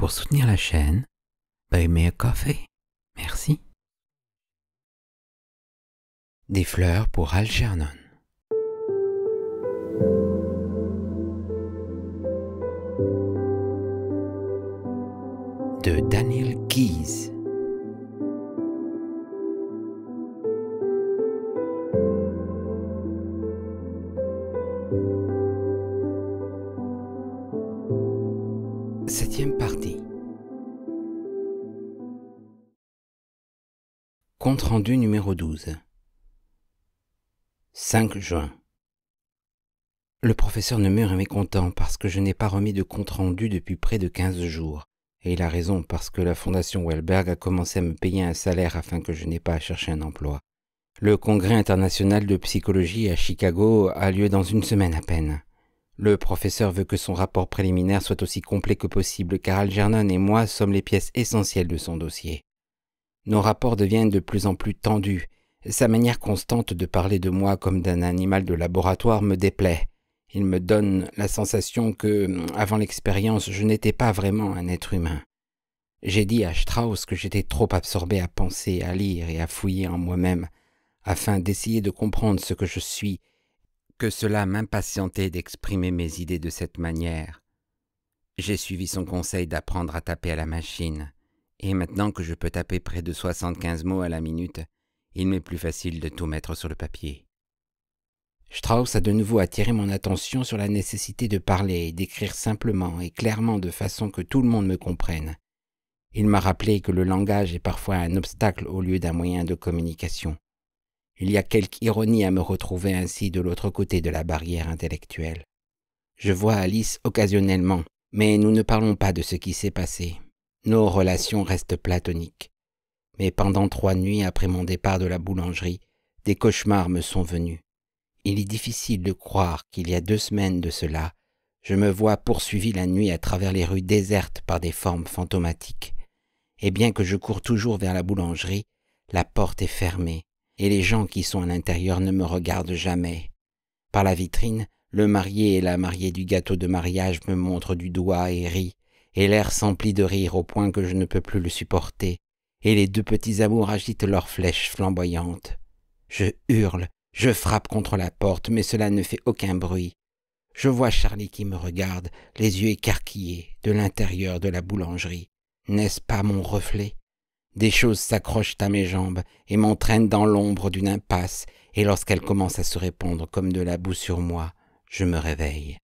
Pour soutenir la chaîne, buy me a coffee. Merci. Des fleurs pour Algernon. De Daniel Keyes. Septième partie. Compte rendu numéro 12. 5 juin. Le professeur Neumur est mécontent parce que je n'ai pas remis de compte rendu depuis près de 15 jours. Et il a raison parce que la fondation Welberg a commencé à me payer un salaire afin que je n'ai pas à chercher un emploi. Le congrès international de psychologie à Chicago a lieu dans une semaine à peine. Le professeur veut que son rapport préliminaire soit aussi complet que possible car Algernon et moi sommes les pièces essentielles de son dossier. Nos rapports deviennent de plus en plus tendus. Sa manière constante de parler de moi comme d'un animal de laboratoire me déplaît. Il me donne la sensation que, avant l'expérience, je n'étais pas vraiment un être humain. J'ai dit à Strauss que j'étais trop absorbé à penser, à lire et à fouiller en moi-même, afin d'essayer de comprendre ce que je suis, que cela m'impatientait d'exprimer mes idées de cette manière. J'ai suivi son conseil d'apprendre à taper à la machine, et maintenant que je peux taper près de 75 mots à la minute, il m'est plus facile de tout mettre sur le papier. Strauss a de nouveau attiré mon attention sur la nécessité de parler et d'écrire simplement et clairement de façon que tout le monde me comprenne. Il m'a rappelé que le langage est parfois un obstacle au lieu d'un moyen de communication. Il y a quelque ironie à me retrouver ainsi de l'autre côté de la barrière intellectuelle. Je vois Alice occasionnellement, mais nous ne parlons pas de ce qui s'est passé. Nos relations restent platoniques. Mais pendant 3 nuits après mon départ de la boulangerie, des cauchemars me sont venus. Il est difficile de croire qu'il y a 2 semaines de cela, je me vois poursuivi la nuit à travers les rues désertes par des formes fantomatiques. Et bien que je cours toujours vers la boulangerie, la porte est fermée, et les gens qui sont à l'intérieur ne me regardent jamais. Par la vitrine, le marié et la mariée du gâteau de mariage me montrent du doigt et rient, et l'air s'emplit de rire au point que je ne peux plus le supporter, et les 2 petits amours agitent leurs flèches flamboyantes. Je hurle. Je frappe contre la porte, mais cela ne fait aucun bruit. Je vois Charlie qui me regarde, les yeux écarquillés, de l'intérieur de la boulangerie. N'est-ce pas mon reflet? Des choses s'accrochent à mes jambes et m'entraînent dans l'ombre d'une impasse, et lorsqu'elles commencent à se répandre comme de la boue sur moi, je me réveille.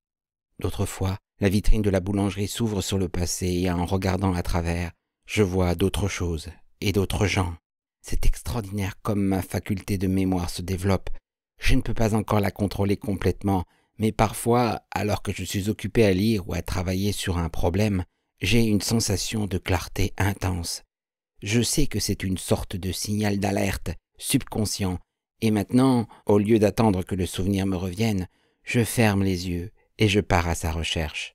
D'autres fois, la vitrine de la boulangerie s'ouvre sur le passé et en regardant à travers, je vois d'autres choses et d'autres gens. C'est extraordinaire comme ma faculté de mémoire se développe. Je ne peux pas encore la contrôler complètement, mais parfois, alors que je suis occupé à lire ou à travailler sur un problème, j'ai une sensation de clarté intense. Je sais que c'est une sorte de signal d'alerte subconscient, et maintenant, au lieu d'attendre que le souvenir me revienne, je ferme les yeux et je pars à sa recherche.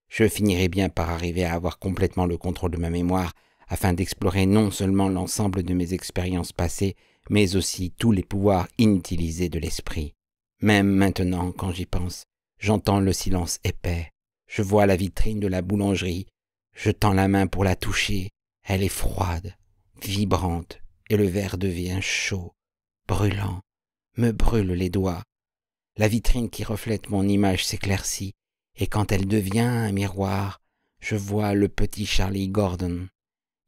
Je finirai bien par arriver à avoir complètement le contrôle de ma mémoire, afin d'explorer non seulement l'ensemble de mes expériences passées, mais aussi tous les pouvoirs inutilisés de l'esprit. Même maintenant, quand j'y pense, j'entends le silence épais. Je vois la vitrine de la boulangerie. Je tends la main pour la toucher. Elle est froide, vibrante, et le verre devient chaud, brûlant, me brûle les doigts. La vitrine qui reflète mon image s'éclaircit, et quand elle devient un miroir, je vois le petit Charlie Gordon.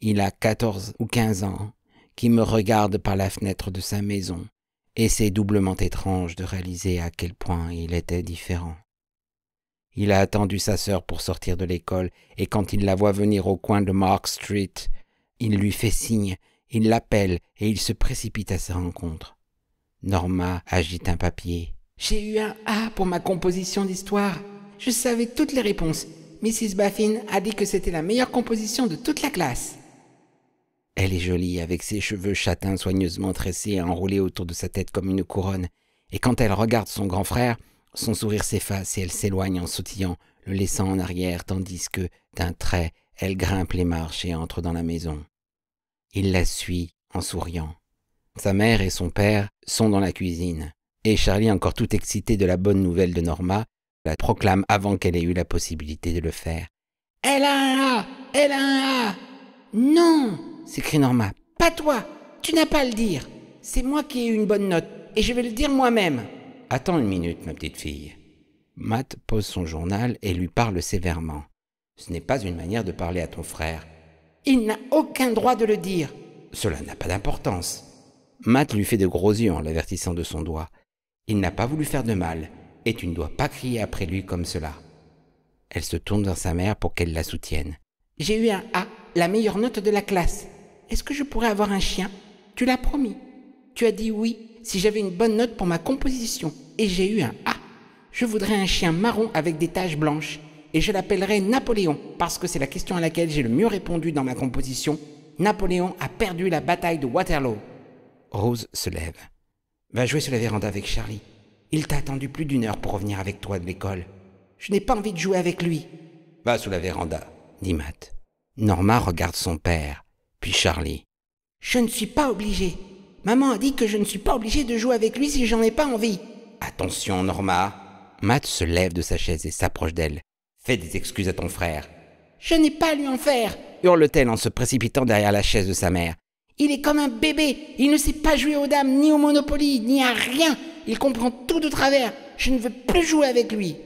Il a 14 ou 15 ans, qui me regarde par la fenêtre de sa maison, et c'est doublement étrange de réaliser à quel point il était différent. Il a attendu sa sœur pour sortir de l'école, et quand il la voit venir au coin de Mark Street, il lui fait signe, il l'appelle, et il se précipite à sa rencontre. Norma agite un papier. « J'ai eu un A pour ma composition d'histoire. Je savais toutes les réponses. Mrs. Baffin a dit que c'était la meilleure composition de toute la classe. » Elle est jolie, avec ses cheveux châtains soigneusement tressés et enroulés autour de sa tête comme une couronne. Et quand elle regarde son grand frère, son sourire s'efface et elle s'éloigne en sautillant, le laissant en arrière, tandis que, d'un trait, elle grimpe les marches et entre dans la maison. Il la suit en souriant. Sa mère et son père sont dans la cuisine, et Charlie, encore tout excité de la bonne nouvelle de Norma, la proclame avant qu'elle ait eu la possibilité de le faire. « Elle a un A ! Elle a un A. Non, s'écrie Norma. Pas toi, tu n'as pas à le dire. C'est moi qui ai eu une bonne note, et je vais le dire moi-même. Attends une minute, ma petite fille. Matt pose son journal et lui parle sévèrement. Ce n'est pas une manière de parler à ton frère. Il n'a aucun droit de le dire. Cela n'a pas d'importance. Matt lui fait de gros yeux en l'avertissant de son doigt. Il n'a pas voulu faire de mal, et tu ne dois pas crier après lui comme cela. Elle se tourne vers sa mère pour qu'elle la soutienne. J'ai eu un A, la meilleure note de la classe. Est-ce que je pourrais avoir un chien? Tu l'as promis. Tu as dit oui si j'avais une bonne note pour ma composition, et j'ai eu un A. Je voudrais un chien marron avec des taches blanches, et je l'appellerais Napoléon, parce que c'est la question à laquelle j'ai le mieux répondu dans ma composition. Napoléon a perdu la bataille de Waterloo. Rose se lève. Va jouer sur la véranda avec Charlie. Il t'a attendu plus d'1 heure pour revenir avec toi de l'école. Je n'ai pas envie de jouer avec lui. Va sous la véranda, dit Matt. Norma regarde son père, puis Charlie. Je ne suis pas obligée. Maman a dit que je ne suis pas obligée de jouer avec lui si j'en ai pas envie. Attention, Norma. Matt se lève de sa chaise et s'approche d'elle. Fais des excuses à ton frère. Je n'ai pas à lui en faire, hurle-t-elle en se précipitant derrière la chaise de sa mère. Il est comme un bébé. Il ne sait pas jouer aux dames, ni au Monopoly, ni à rien. Il comprend tout de travers. Je ne veux plus jouer avec lui.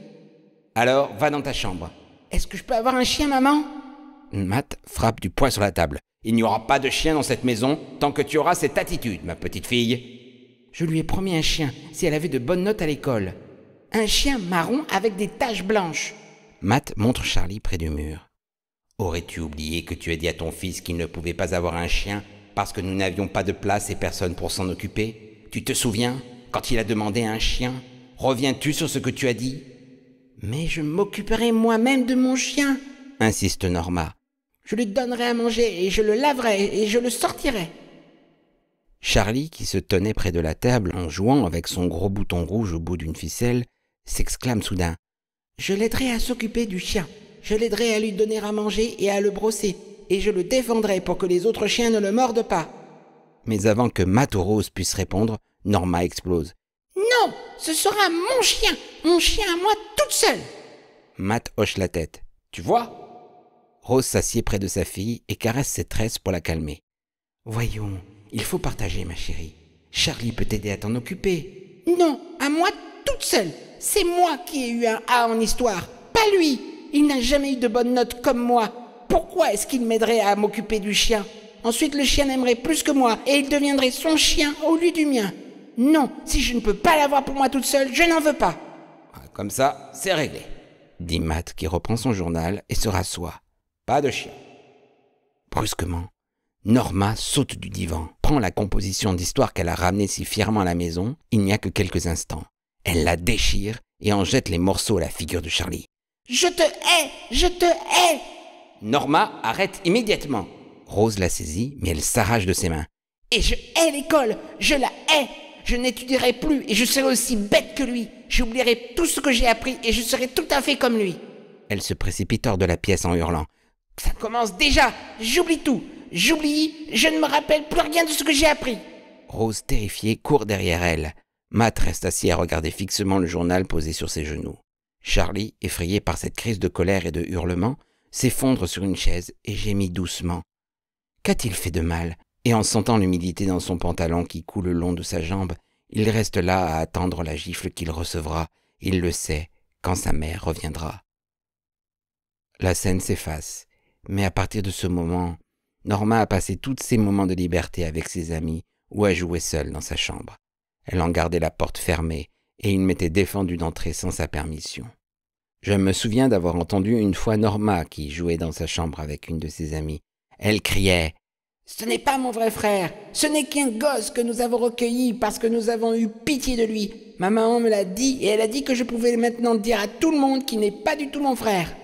Alors, va dans ta chambre. Est-ce que je peux avoir un chien, maman? Matt frappe du poing sur la table. Il n'y aura pas de chien dans cette maison tant que tu auras cette attitude, ma petite fille. Je lui ai promis un chien si elle avait de bonnes notes à l'école. Un chien marron avec des taches blanches. Matt montre Charlie près du mur. Aurais-tu oublié que tu as dit à ton fils qu'il ne pouvait pas avoir un chien parce que nous n'avions pas de place et personne pour s'en occuper? Tu te souviens, quand il a demandé un chien? Reviens-tu sur ce que tu as dit? Mais je m'occuperai moi-même de mon chien, insiste Norma. Je lui donnerai à manger et je le laverai et je le sortirai. Charlie, qui se tenait près de la table en jouant avec son gros bouton rouge au bout d'une ficelle, s'exclame soudain. Je l'aiderai à s'occuper du chien. Je l'aiderai à lui donner à manger et à le brosser. Et je le défendrai pour que les autres chiens ne le mordent pas. Mais avant que Matt ou Rose puisse répondre, Norma explose. Non, ce sera mon chien à moi toute seule. Matt hoche la tête. Tu vois? Rose s'assied près de sa fille et caresse ses tresses pour la calmer. Voyons, il faut partager, ma chérie. Charlie peut t'aider à t'en occuper. Non, à moi toute seule. C'est moi qui ai eu un A en histoire, pas lui. Il n'a jamais eu de bonnes notes comme moi. Pourquoi est-ce qu'il m'aiderait à m'occuper du chien? Ensuite, le chien m'aimerait plus que moi et il deviendrait son chien au lieu du mien. Non, si je ne peux pas l'avoir pour moi toute seule, je n'en veux pas. Comme ça, c'est réglé, dit Matt qui reprend son journal et se rassoit. Pas de chien. Brusquement, Norma saute du divan, prend la composition d'histoire qu'elle a ramenée si fièrement à la maison, il n'y a que quelques instants. Elle la déchire et en jette les morceaux à la figure de Charlie. Je te hais! Je te hais! Norma, arrête immédiatement. Rose la saisit, mais elle s'arrache de ses mains. Et je hais l'école! Je la hais! Je n'étudierai plus et je serai aussi bête que lui. J'oublierai tout ce que j'ai appris et je serai tout à fait comme lui. Elle se précipite hors de la pièce en hurlant. Ça commence déjà! J'oublie tout! J'oublie! Je ne me rappelle plus rien de ce que j'ai appris! Rose, terrifiée, court derrière elle. Matt reste assis à regarder fixement le journal posé sur ses genoux. Charlie, effrayé par cette crise de colère et de hurlements, s'effondre sur une chaise et gémit doucement. Qu'a-t-il fait de mal? Et en sentant l'humidité dans son pantalon qui coule le long de sa jambe, il reste là à attendre la gifle qu'il recevra, il le sait, quand sa mère reviendra. La scène s'efface, mais à partir de ce moment, Norma a passé tous ses moments de liberté avec ses amis ou a joué seule dans sa chambre. Elle en gardait la porte fermée et il m'était défendu d'entrer sans sa permission. Je me souviens d'avoir entendu une fois Norma qui jouait dans sa chambre avec une de ses amies. Elle criait « Ce n'est pas mon vrai frère, ce n'est qu'un gosse que nous avons recueilli parce que nous avons eu pitié de lui. Ma maman me l'a dit et elle a dit que je pouvais maintenant dire à tout le monde qu'il n'est pas du tout mon frère. »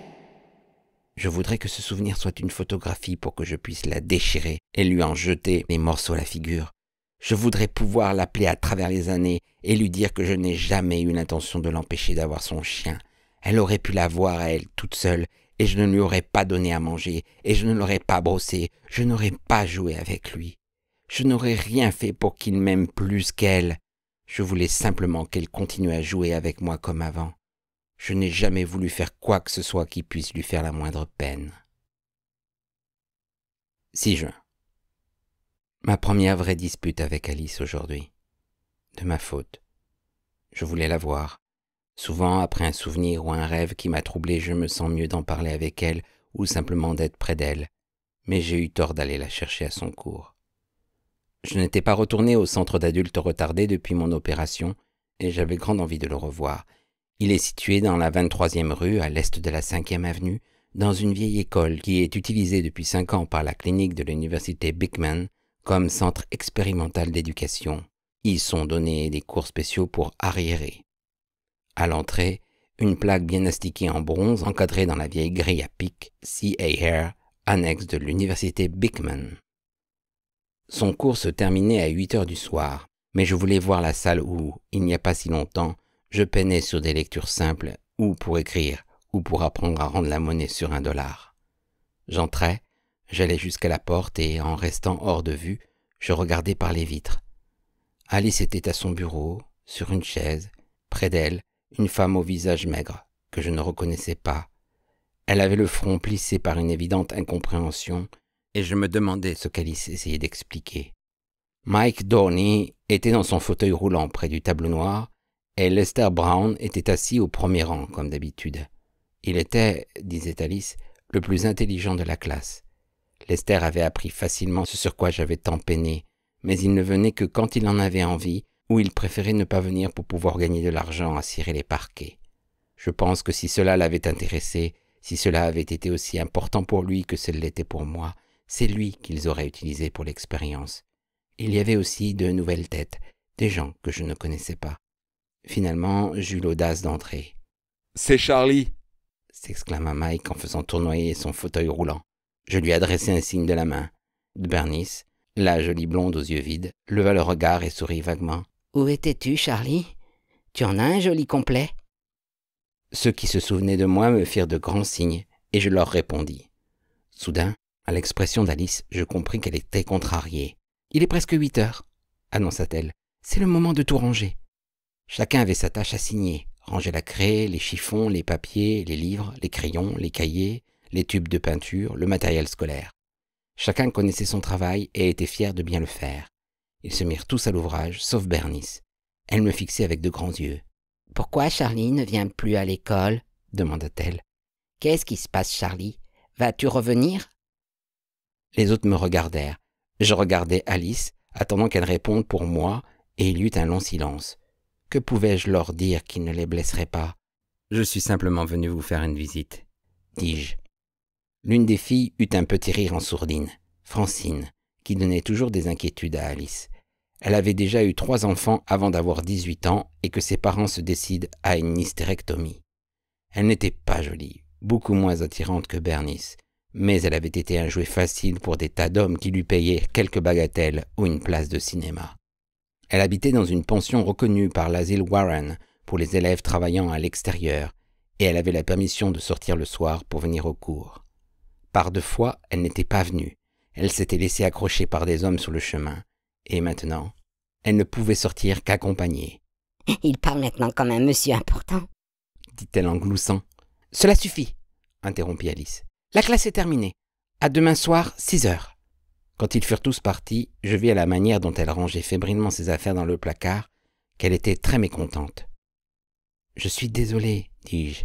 Je voudrais que ce souvenir soit une photographie pour que je puisse la déchirer et lui en jeter les morceaux à la figure. Je voudrais pouvoir l'appeler à travers les années et lui dire que je n'ai jamais eu l'intention de l'empêcher d'avoir son chien. Elle aurait pu l'avoir à elle toute seule et je ne lui aurais pas donné à manger et je ne l'aurais pas brossé, je n'aurais pas joué avec lui. Je n'aurais rien fait pour qu'il m'aime plus qu'elle. Je voulais simplement qu'elle continue à jouer avec moi comme avant. Je n'ai jamais voulu faire quoi que ce soit qui puisse lui faire la moindre peine. 6 juin. Ma première vraie dispute avec Alice aujourd'hui. De ma faute. Je voulais la voir. Souvent, après un souvenir ou un rêve qui m'a troublé, je me sens mieux d'en parler avec elle ou simplement d'être près d'elle. Mais j'ai eu tort d'aller la chercher à son cours. Je n'étais pas retourné au centre d'adultes retardés depuis mon opération et j'avais grande envie de le revoir. Il est situé dans la 23e rue, à l'est de la 5e avenue, dans une vieille école qui est utilisée depuis 5 ans par la clinique de l'université Beekman comme centre expérimental d'éducation. Y sont donnés des cours spéciaux pour arriérés. À l'entrée, une plaque bien astiquée en bronze encadrée dans la vieille grille à pic C.A. Hare, annexe de l'université Beekman. Son cours se terminait à 8 heures du soir, mais je voulais voir la salle où, il n'y a pas si longtemps, je peinais sur des lectures simples, ou pour écrire, ou pour apprendre à rendre la monnaie sur $1. J'entrais, j'allais jusqu'à la porte et, en restant hors de vue, je regardais par les vitres. Alice était à son bureau, sur une chaise, près d'elle, une femme au visage maigre, que je ne reconnaissais pas. Elle avait le front plissé par une évidente incompréhension, et je me demandais ce qu'Alice essayait d'expliquer. Mike Dorney était dans son fauteuil roulant près du tableau noir, et Lester Brown était assis au premier rang, comme d'habitude. Il était, disait Alice, le plus intelligent de la classe. Lester avait appris facilement ce sur quoi j'avais tant peiné, mais il ne venait que quand il en avait envie, ou il préférait ne pas venir pour pouvoir gagner de l'argent à cirer les parquets. Je pense que si cela l'avait intéressé, si cela avait été aussi important pour lui que ce l'était pour moi, c'est lui qu'ils auraient utilisé pour l'expérience. Il y avait aussi de nouvelles têtes, des gens que je ne connaissais pas. Finalement, j'eus l'audace d'entrer. « C'est Charlie !» s'exclama Mike en faisant tournoyer son fauteuil roulant. Je lui adressai un signe de la main. Bernice, la jolie blonde aux yeux vides, leva le regard et sourit vaguement. « Où étais-tu, Charlie? Tu en as un joli complet. » Ceux qui se souvenaient de moi me firent de grands signes, et je leur répondis. Soudain, à l'expression d'Alice, je compris qu'elle était contrariée. « Il est presque 8 heures, annonça-t-elle. C'est le moment de tout ranger. » Chacun avait sa tâche à signer. Ranger la craie, les chiffons, les papiers, les livres, les crayons, les cahiers, les tubes de peinture, le matériel scolaire. Chacun connaissait son travail et était fier de bien le faire. Ils se mirent tous à l'ouvrage, sauf Bernice. Elle me fixait avec de grands yeux. « Pourquoi Charlie ne vient plus à l'école ?» demanda-t-elle. « Qu'est-ce qui se passe, Charlie? Vas-tu revenir ?» Les autres me regardèrent. Je regardai Alice, attendant qu'elle réponde pour moi, et il y eut un long silence. Que pouvais-je leur dire qui ne les blesserait pas? « Je suis simplement venu vous faire une visite, » dis-je. L'une des filles eut un petit rire en sourdine, Francine, qui donnait toujours des inquiétudes à Alice. Elle avait déjà eu 3 enfants avant d'avoir 18 ans et que ses parents se décident à une hystérectomie. Elle n'était pas jolie, beaucoup moins attirante que Bernice, mais elle avait été un jouet facile pour des tas d'hommes qui lui payaient quelques bagatelles ou une place de cinéma. Elle habitait dans une pension reconnue par l'asile Warren pour les élèves travaillant à l'extérieur et elle avait la permission de sortir le soir pour venir au cours. Par 2 fois, elle n'était pas venue. Elle s'était laissée accrocher par des hommes sur le chemin. Et maintenant, elle ne pouvait sortir qu'accompagnée. « Il parle maintenant comme un monsieur important, » dit-elle en gloussant. « Cela suffit, » interrompit Alice. « La classe est terminée. À demain soir, 6 heures. » Quand ils furent tous partis, je vis à la manière dont elle rangeait fébrilement ses affaires dans le placard qu'elle était très mécontente. « Je suis désolé, dis-je.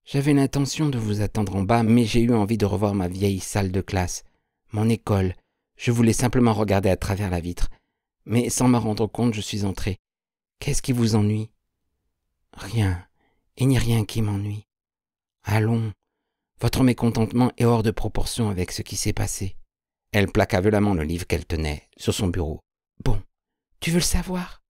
J'avais l'intention de vous attendre en bas, mais j'ai eu envie de revoir ma vieille salle de classe, mon école. Je voulais simplement regarder à travers la vitre. Mais sans m'en rendre compte, je suis entré. Qu'est-ce qui vous ennuie? » « Rien. Il n'y a rien qui m'ennuie. Allons. Votre mécontentement est hors de proportion avec ce qui s'est passé. » Elle plaqua violemment le livre qu'elle tenait sur son bureau. « Bon, tu veux le savoir?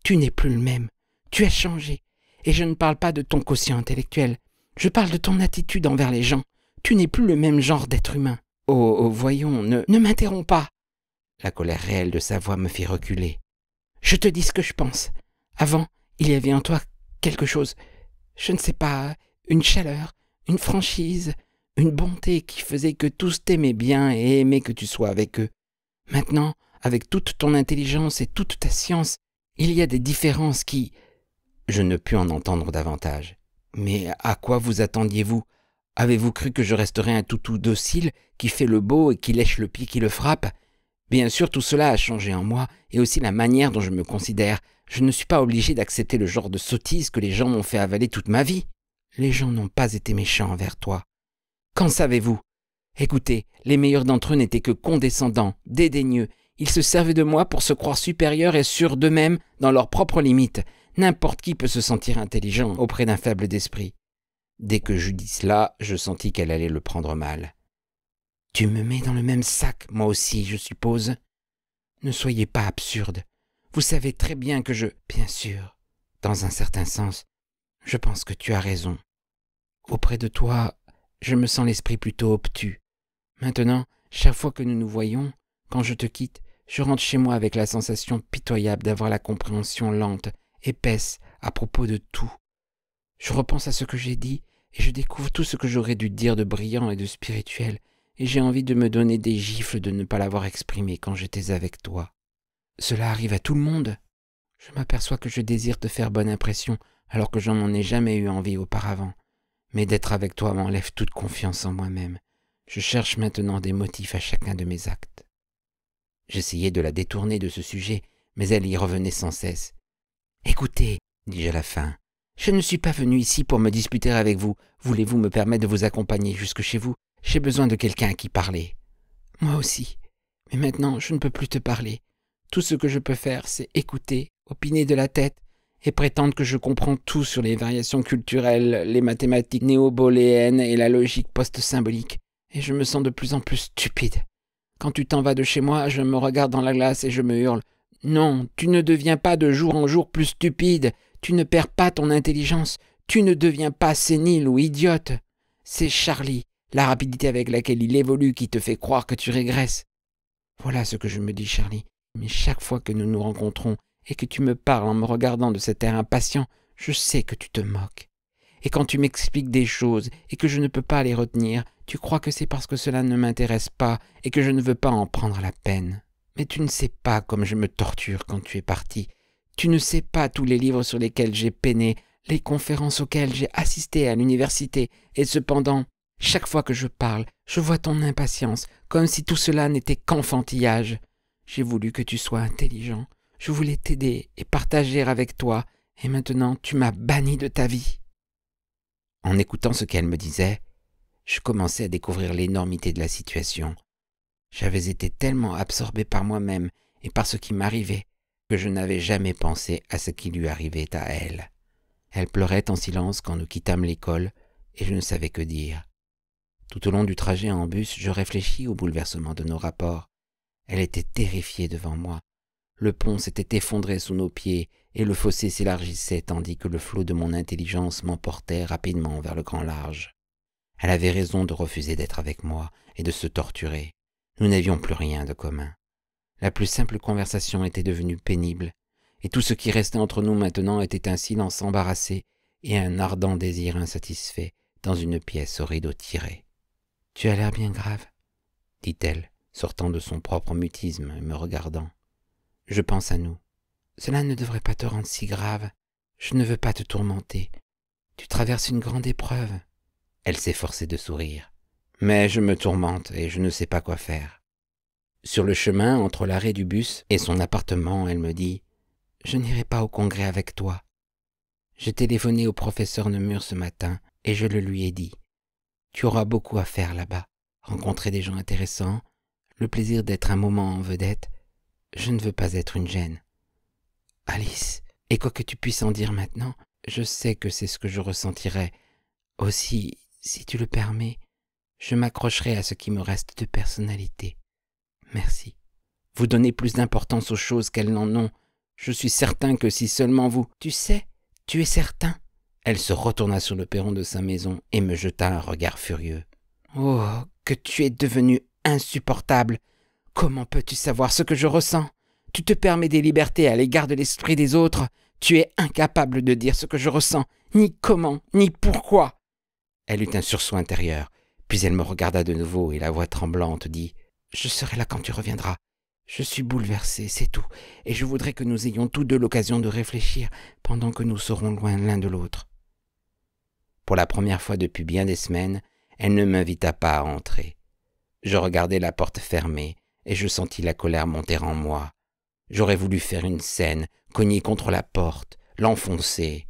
Tu n'es plus le même. Tu as changé. Et je ne parle pas de ton quotient intellectuel. Je parle de ton attitude envers les gens. Tu n'es plus le même genre d'être humain. Oh, voyons, ne m'interromps pas. » La colère réelle de sa voix me fit reculer. « Je te dis ce que je pense. Avant, il y avait en toi quelque chose, je ne sais pas, une chaleur, une franchise, une bonté qui faisait que tous t'aimaient bien et aimaient que tu sois avec eux. Maintenant, avec toute ton intelligence et toute ta science, il y a des différences qui... » Je ne pus en entendre davantage. « Mais à quoi vous attendiez-vous? Avez-vous cru que je resterais un toutou docile qui fait le beau et qui lèche le pied qui le frappe? Bien sûr, tout cela a changé en moi et aussi la manière dont je me considère. Je ne suis pas obligé d'accepter le genre de sottise que les gens m'ont fait avaler toute ma vie. Les gens n'ont pas été méchants envers toi. Qu'en savez-vous? Écoutez, les meilleurs d'entre eux n'étaient que condescendants, dédaigneux. Ils se servaient de moi pour se croire supérieurs et sûrs d'eux-mêmes dans leurs propres limites. N'importe qui peut se sentir intelligent auprès d'un faible d'esprit. Dès que j'eus dit cela, je sentis qu'elle allait le prendre mal. « Tu me mets dans le même sac, moi aussi, je suppose. Ne soyez pas absurde. Vous savez très bien que je... Bien sûr, dans un certain sens, je pense que tu as raison. Auprès de toi, je me sens l'esprit plutôt obtus. Maintenant, chaque fois que nous nous voyons, quand je te quitte, je rentre chez moi avec la sensation pitoyable d'avoir la compréhension lente, épaisse, à propos de tout. Je repense à ce que j'ai dit et je découvre tout ce que j'aurais dû dire de brillant et de spirituel, et j'ai envie de me donner des gifles de ne pas l'avoir exprimé quand j'étais avec toi. Cela arrive à tout le monde. Je m'aperçois que je désire te faire bonne impression alors que je n'en ai jamais eu envie auparavant. Mais d'être avec toi m'enlève toute confiance en moi-même. Je cherche maintenant des motifs à chacun de mes actes. J'essayais de la détourner de ce sujet, mais elle y revenait sans cesse. « Écoutez, dis-je à la fin, je ne suis pas venu ici pour me disputer avec vous. Voulez-vous me permettre de vous accompagner jusque chez vous? J'ai besoin de quelqu'un à qui parler. »« Moi aussi. Mais maintenant, je ne peux plus te parler. Tout ce que je peux faire, c'est écouter, opiner de la tête et prétendre que je comprends tout sur les variations culturelles, les mathématiques néo-booléennes et la logique post-symbolique. Et je me sens de plus en plus stupide. Quand tu t'en vas de chez moi, je me regarde dans la glace et je me hurle. Non, tu ne deviens pas de jour en jour plus stupide. Tu ne perds pas ton intelligence. Tu ne deviens pas sénile ou idiote. C'est Charlie, la rapidité avec laquelle il évolue, qui te fait croire que tu régresses. Voilà ce que je me dis, Charlie. Mais chaque fois que nous nous rencontrons et que tu me parles en me regardant de cet air impatient, je sais que tu te moques. Et quand tu m'expliques des choses et que je ne peux pas les retenir, tu crois que c'est parce que cela ne m'intéresse pas et que je ne veux pas en prendre la peine. Mais tu ne sais pas comme je me torture quand tu es parti. Tu ne sais pas tous les livres sur lesquels j'ai peiné, les conférences auxquelles j'ai assisté à l'université, et cependant, chaque fois que je parle, je vois ton impatience, comme si tout cela n'était qu'enfantillage. J'ai voulu que tu sois intelligent, je voulais t'aider et partager avec toi, et maintenant tu m'as banni de ta vie. » En écoutant ce qu'elle me disait, je commençais à découvrir l'énormité de la situation. J'avais été tellement absorbé par moi-même et par ce qui m'arrivait que je n'avais jamais pensé à ce qui lui arrivait à elle. Elle pleurait en silence quand nous quittâmes l'école et je ne savais que dire. Tout au long du trajet en bus, je réfléchis au bouleversement de nos rapports. Elle était terrifiée devant moi. Le pont s'était effondré sous nos pieds et le fossé s'élargissait tandis que le flot de mon intelligence m'emportait rapidement vers le grand large. Elle avait raison de refuser d'être avec moi et de se torturer. Nous n'avions plus rien de commun. La plus simple conversation était devenue pénible, et tout ce qui restait entre nous maintenant était un silence embarrassé et un ardent désir insatisfait dans une pièce aux rideaux tirés. « Tu as l'air bien grave, » dit-elle, sortant de son propre mutisme et me regardant. « Je pense à nous. Cela ne devrait pas te rendre si grave. Je ne veux pas te tourmenter. Tu traverses une grande épreuve. » Elle s'efforçait de sourire. « Mais je me tourmente et je ne sais pas quoi faire. » Sur le chemin, entre l'arrêt du bus et son appartement, elle me dit « Je n'irai pas au congrès avec toi. J'ai téléphoné au professeur Nemur ce matin et je le lui ai dit. Tu auras beaucoup à faire là-bas, rencontrer des gens intéressants, le plaisir d'être un moment en vedette. Je ne veux pas être une gêne. Alice, et quoi que tu puisses en dire maintenant, je sais que c'est ce que je ressentirais. Aussi, si tu le permets, je m'accrocherai à ce qui me reste de personnalité. Merci. Vous donnez plus d'importance aux choses qu'elles n'en ont. Je suis certain que si seulement vous... Tu sais, tu es certain. Elle se retourna sur le perron de sa maison et me jeta un regard furieux. Oh, que tu es devenu insupportable. Comment peux-tu savoir ce que je ressens? Tu te permets des libertés à l'égard de l'esprit des autres. Tu es incapable de dire ce que je ressens, ni comment, ni pourquoi. Elle eut un sursaut intérieur, puis elle me regarda de nouveau et la voix tremblante dit « Je serai là quand tu reviendras. Je suis bouleversée, c'est tout, et je voudrais que nous ayons tous deux l'occasion de réfléchir pendant que nous serons loin l'un de l'autre. » Pour la première fois depuis bien des semaines, Elle ne m'invita pas à entrer. Je regardai la porte fermée et je sentis la colère monter en moi. J'aurais voulu faire une scène, cogner contre la porte, l'enfoncer.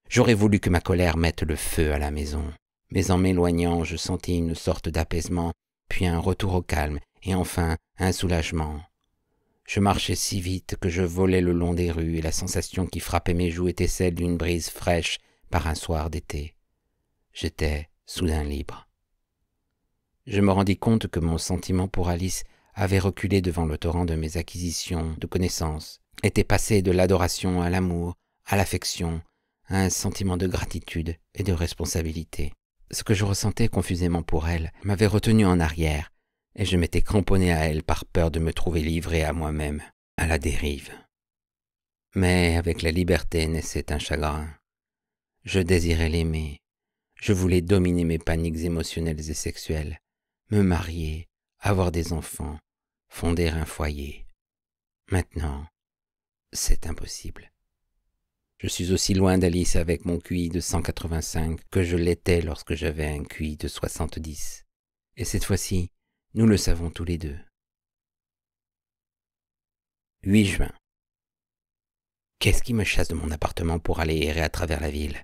J'aurais voulu que ma colère mette le feu à la maison. Mais en m'éloignant, je sentis une sorte d'apaisement, puis un retour au calme, et enfin un soulagement. Je marchais si vite que je volais le long des rues, et la sensation qui frappait mes joues était celle d'une brise fraîche par un soir d'été. J'étais soudain libre. Je me rendis compte que mon sentiment pour Alice avait reculé devant le torrent de mes acquisitions de connaissances, était passé de l'adoration à l'amour, à l'affection, à un sentiment de gratitude et de responsabilité. Ce que je ressentais confusément pour elle m'avait retenu en arrière, et je m'étais cramponné à elle par peur de me trouver livré à moi-même, à la dérive. Mais avec la liberté naissait un chagrin. Je désirais l'aimer. Je voulais dominer mes paniques émotionnelles et sexuelles, me marier, avoir des enfants, fonder un foyer. Maintenant, c'est impossible. Je suis aussi loin d'Alice avec mon QI de 185 que je l'étais lorsque j'avais un QI de 70. Et cette fois-ci, nous le savons tous les deux. 8 juin. Qu'est-ce qui me chasse de mon appartement pour aller errer à travers la ville?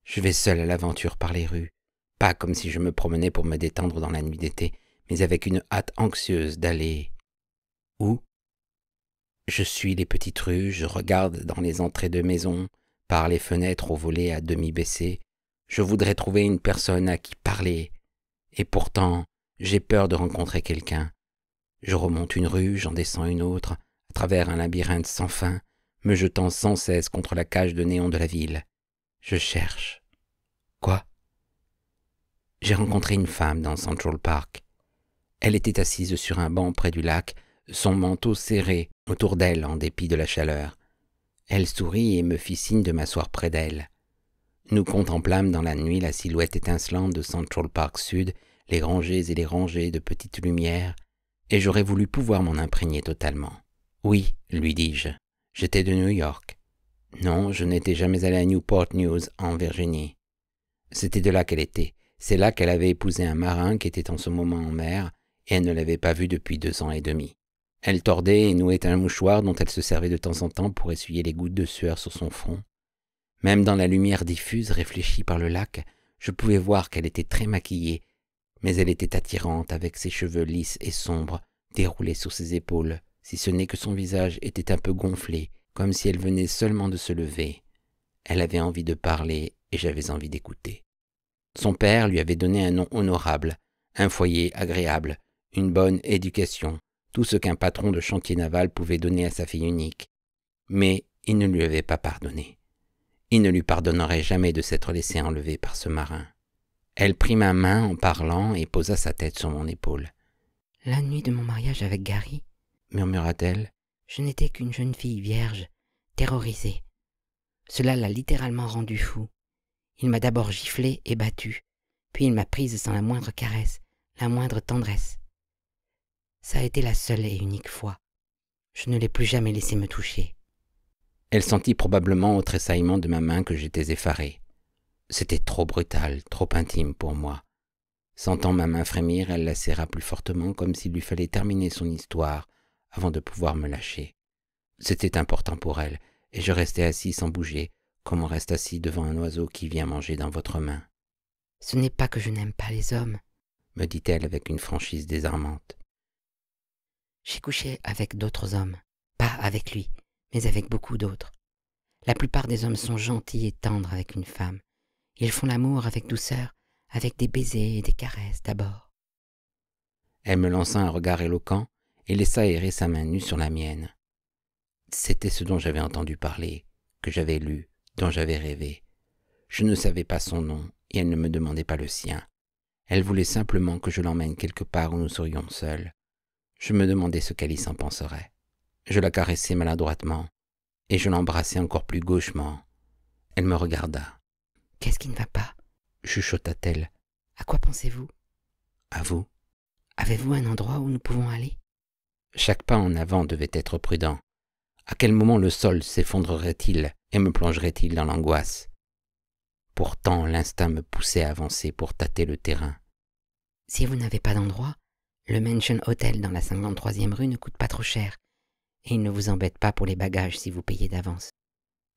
Je vais seul à l'aventure par les rues, pas comme si je me promenais pour me détendre dans la nuit d'été, mais avec une hâte anxieuse d'aller... Où? Je suis les petites rues, je regarde dans les entrées de maisons, par les fenêtres aux volets à demi baissés. Je voudrais trouver une personne à qui parler, et pourtant, j'ai peur de rencontrer quelqu'un. Je remonte une rue, j'en descends une autre, à travers un labyrinthe sans fin, me jetant sans cesse contre la cage de néon de la ville. Je cherche. Quoi? J'ai rencontré une femme dans Central Park. Elle était assise sur un banc près du lac, son manteau serré autour d'elle en dépit de la chaleur. Elle sourit et me fit signe de m'asseoir près d'elle. Nous contemplâmes dans la nuit la silhouette étincelante de Central Park Sud, les rangées et les rangées de petites lumières, et j'aurais voulu pouvoir m'en imprégner totalement. Oui, lui dis-je, j'étais de New York. Non, je n'étais jamais allé à Newport News, en Virginie. C'était de là qu'elle était. C'est là qu'elle avait épousé un marin qui était en ce moment en mer, et elle ne l'avait pas vu depuis 2 ans et demi. Elle tordait et nouait un mouchoir dont elle se servait de temps en temps pour essuyer les gouttes de sueur sur son front. Même dans la lumière diffuse réfléchie par le lac, je pouvais voir qu'elle était très maquillée, mais elle était attirante avec ses cheveux lisses et sombres, déroulés sur ses épaules, si ce n'est que son visage était un peu gonflé, comme si elle venait seulement de se lever. Elle avait envie de parler et j'avais envie d'écouter. Son père lui avait donné un nom honorable, un foyer agréable, une bonne éducation, tout ce qu'un patron de chantier naval pouvait donner à sa fille unique. Mais il ne lui avait pas pardonné. Il ne lui pardonnerait jamais de s'être laissé enlever par ce marin. Elle prit ma main en parlant et posa sa tête sur mon épaule. « La nuit de mon mariage avec Gary, murmura-t-elle, je n'étais qu'une jeune fille vierge, terrorisée. Cela l'a littéralement rendu fou. Il m'a d'abord giflée et battue, puis il m'a prise sans la moindre caresse, la moindre tendresse. Ça a été la seule et unique fois. Je ne l'ai plus jamais laissé me toucher. » Elle sentit probablement au tressaillement de ma main que j'étais effaré. C'était trop brutal, trop intime pour moi. Sentant ma main frémir, elle la serra plus fortement comme s'il lui fallait terminer son histoire avant de pouvoir me lâcher. C'était important pour elle, et je restais assis sans bouger, comme on reste assis devant un oiseau qui vient manger dans votre main. « Ce n'est pas que je n'aime pas les hommes, » me dit-elle avec une franchise désarmante. J'ai couché avec d'autres hommes, pas avec lui, mais avec beaucoup d'autres. La plupart des hommes sont gentils et tendres avec une femme. Ils font l'amour avec douceur, avec des baisers et des caresses d'abord. Elle me lança un regard éloquent et laissa errer sa main nue sur la mienne. C'était ce dont j'avais entendu parler, que j'avais lu, dont j'avais rêvé. Je ne savais pas son nom et elle ne me demandait pas le sien. Elle voulait simplement que je l'emmène quelque part où nous serions seuls. Je me demandais ce qu'Alice en penserait. Je la caressai maladroitement et je l'embrassai encore plus gauchement. Elle me regarda. « Qu'est-ce qui ne va pas ?» chuchota-t-elle. « À quoi pensez-vous ?»« À vous. » »« Avez-vous un endroit où nous pouvons aller ?» Chaque pas en avant devait être prudent. À quel moment le sol s'effondrerait-il et me plongerait-il dans l'angoisse? Pourtant, l'instinct me poussait à avancer pour tâter le terrain. Si vous n'avez pas d'endroit, le Mansion Hotel dans la 53e rue ne coûte pas trop cher, et il ne vous embête pas pour les bagages si vous payez d'avance.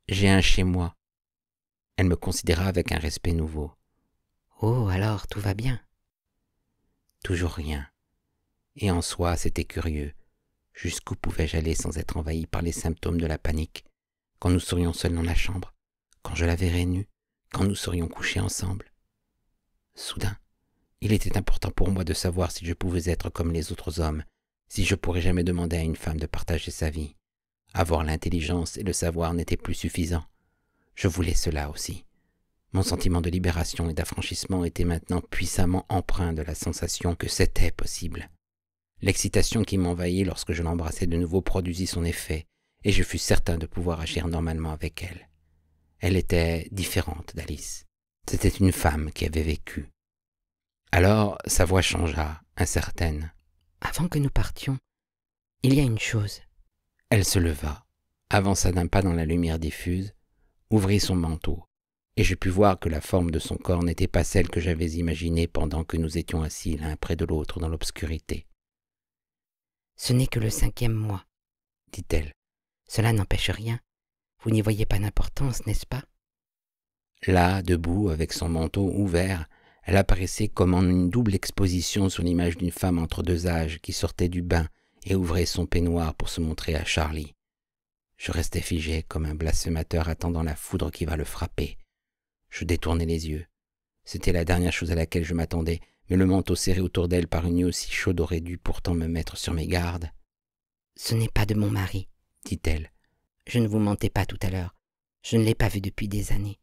J'ai un chez moi. Elle me considéra avec un respect nouveau. Oh, alors tout va bien. Toujours rien. Et en soi, c'était curieux. Jusqu'où pouvais-je aller sans être envahi par les symptômes de la panique, quand nous serions seuls dans la chambre, quand je la verrais nue, quand nous serions couchés ensemble. Soudain, il était important pour moi de savoir si je pouvais être comme les autres hommes, si je pourrais jamais demander à une femme de partager sa vie. Avoir l'intelligence et le savoir n'était plus suffisant. Je voulais cela aussi. Mon sentiment de libération et d'affranchissement était maintenant puissamment empreint de la sensation que c'était possible. L'excitation qui m'envahit lorsque je l'embrassai de nouveau produisit son effet, et je fus certain de pouvoir agir normalement avec elle. Elle était différente d'Alice. C'était une femme qui avait vécu. Alors sa voix changea, incertaine. Avant que nous partions, il y a une chose. Elle se leva, avança d'un pas dans la lumière diffuse, ouvrit son manteau, et je pus voir que la forme de son corps n'était pas celle que j'avais imaginée pendant que nous étions assis l'un près de l'autre dans l'obscurité. « Ce n'est que le 5e mois, dit-elle. Cela n'empêche rien. Vous n'y voyez pas d'importance, n'est-ce pas? Là, debout, avec son manteau ouvert, elle apparaissait comme en une double exposition sur l'image d'une femme entre deux âges qui sortait du bain et ouvrait son peignoir pour se montrer à Charlie. Je restais figé comme un blasphémateur attendant la foudre qui va le frapper. Je détournai les yeux. C'était la dernière chose à laquelle je m'attendais, mais le manteau serré autour d'elle par une nuit aussi chaude aurait dû pourtant me mettre sur mes gardes. « Ce n'est pas de mon mari, dit-elle. Je ne vous mentais pas tout à l'heure. Je ne l'ai pas vu depuis des années.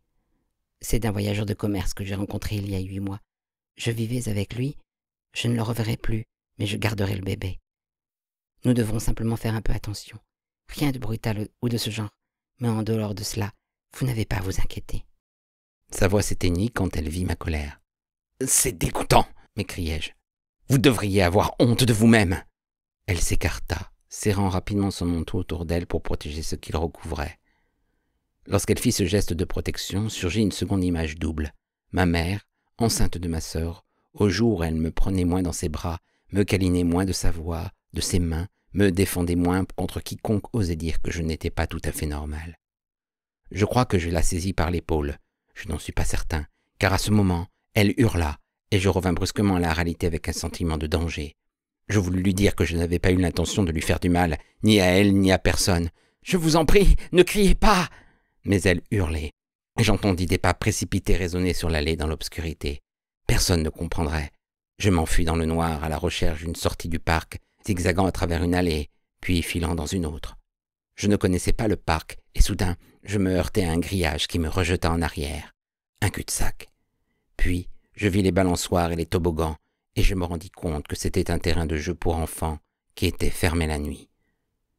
C'est d'un voyageur de commerce que j'ai rencontré il y a 8 mois. Je vivais avec lui. Je ne le reverrai plus, mais je garderai le bébé. Nous devrons simplement faire un peu attention. Rien de brutal ou de ce genre, mais en dehors de cela, vous n'avez pas à vous inquiéter. » Sa voix s'éteignit quand elle vit ma colère. « C'est dégoûtant !» m'écriai-je. « Vous devriez avoir honte de vous-même !» Elle s'écarta, serrant rapidement son manteau autour d'elle pour protéger ce qu'il recouvrait. Lorsqu'elle fit ce geste de protection, surgit une seconde image double. Ma mère, enceinte de ma sœur, au jour où elle me prenait moins dans ses bras, me câlinait moins de sa voix, de ses mains, me défendait moins contre quiconque osait dire que je n'étais pas tout à fait normal. Je crois que je la saisis par l'épaule. Je n'en suis pas certain, car à ce moment, elle hurla, et je revins brusquement à la réalité avec un sentiment de danger. Je voulus lui dire que je n'avais pas eu l'intention de lui faire du mal, ni à elle, ni à personne. « Je vous en prie, ne criez pas !» Mais elle hurlait, et j'entendis des pas précipités résonner sur l'allée dans l'obscurité. Personne ne comprendrait. Je m'enfuis dans le noir à la recherche d'une sortie du parc, zigzagant à travers une allée, puis filant dans une autre. Je ne connaissais pas le parc, et soudain, je me heurtai à un grillage qui me rejeta en arrière. Un cul-de-sac. Puis, je vis les balançoires et les toboggans, et je me rendis compte que c'était un terrain de jeu pour enfants qui était fermé la nuit.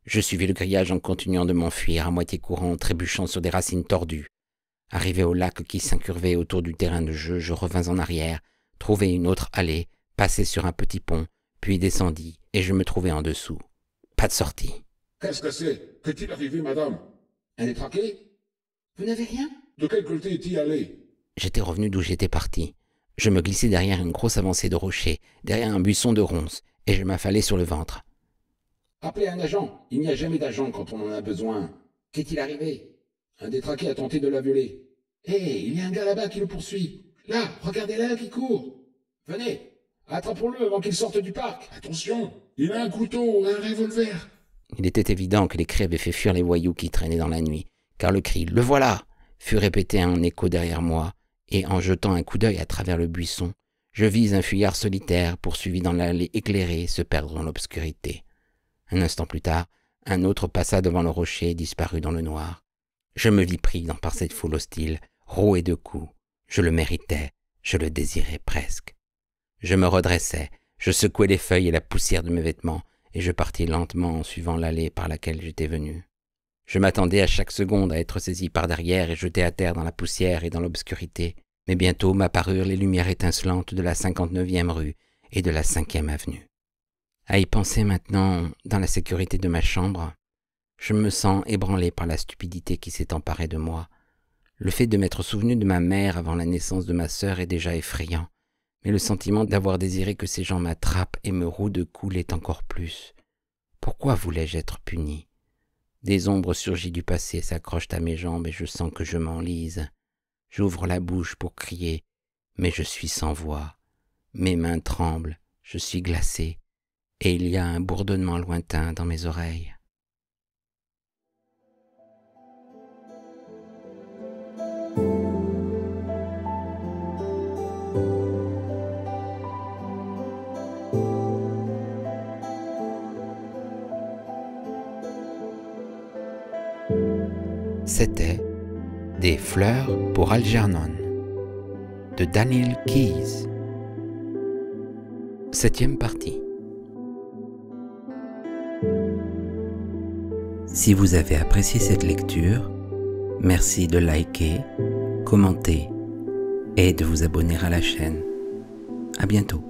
Je suivis le grillage en continuant de m'enfuir, à moitié courant, trébuchant sur des racines tordues. Arrivé au lac qui s'incurvait autour du terrain de jeu, je revins en arrière, trouvai une autre allée, passai sur un petit pont, puis descendis, et je me trouvai en dessous. Pas de sortie. « Qu'est-ce que c'est? Qu'est-il arrivé, madame? Elle est traquée? Vous n'avez rien? De quel côté est-il allé? » J'étais revenu d'où j'étais parti. Je me glissai derrière une grosse avancée de rochers, derrière un buisson de ronces, et je m'affalai sur le ventre. « Appelez un agent. Il n'y a jamais d'agent quand on en a besoin. Qu'est-il arrivé? Un détraqué a tenté de la violer. Hé, il y a un gars là-bas qui le poursuit. Là, regardez là qui court. Venez, attrapons-le avant qu'il sorte du parc. Attention, il a un couteau, un revolver. » Il était évident que les cris avaient fait fuir les voyous qui traînaient dans la nuit, car le cri « Le voilà !» fut répété en écho derrière moi, et en jetant un coup d'œil à travers le buisson, je vis un fuyard solitaire poursuivi dans l'allée éclairée se perdre dans l'obscurité. Un instant plus tard, un autre passa devant le rocher et disparut dans le noir. Je me vis pris par cette foule hostile, roué de coups. Je le méritais, je le désirais presque. Je me redressai, je secouai les feuilles et la poussière de mes vêtements, et je partis lentement en suivant l'allée par laquelle j'étais venu. Je m'attendais à chaque seconde à être saisi par derrière et jeté à terre dans la poussière et dans l'obscurité, mais bientôt m'apparurent les lumières étincelantes de la 59e rue et de la 5e avenue. À y penser maintenant, dans la sécurité de ma chambre, je me sens ébranlé par la stupidité qui s'est emparée de moi. Le fait de m'être souvenu de ma mère avant la naissance de ma sœur est déjà effrayant, Mais le sentiment d'avoir désiré que ces gens m'attrapent et me rouent de coups l'est encore plus. Pourquoi voulais-je être puni? Des ombres surgies du passé s'accrochent à mes jambes et je sens que je m'enlise. J'ouvre la bouche pour crier, mais je suis sans voix. Mes mains tremblent, je suis glacé, et il y a un bourdonnement lointain dans mes oreilles. C'était Des fleurs pour Algernon de Daniel Keyes. 7e partie. Si vous avez apprécié cette lecture, merci de liker, commenter et de vous abonner à la chaîne. À bientôt.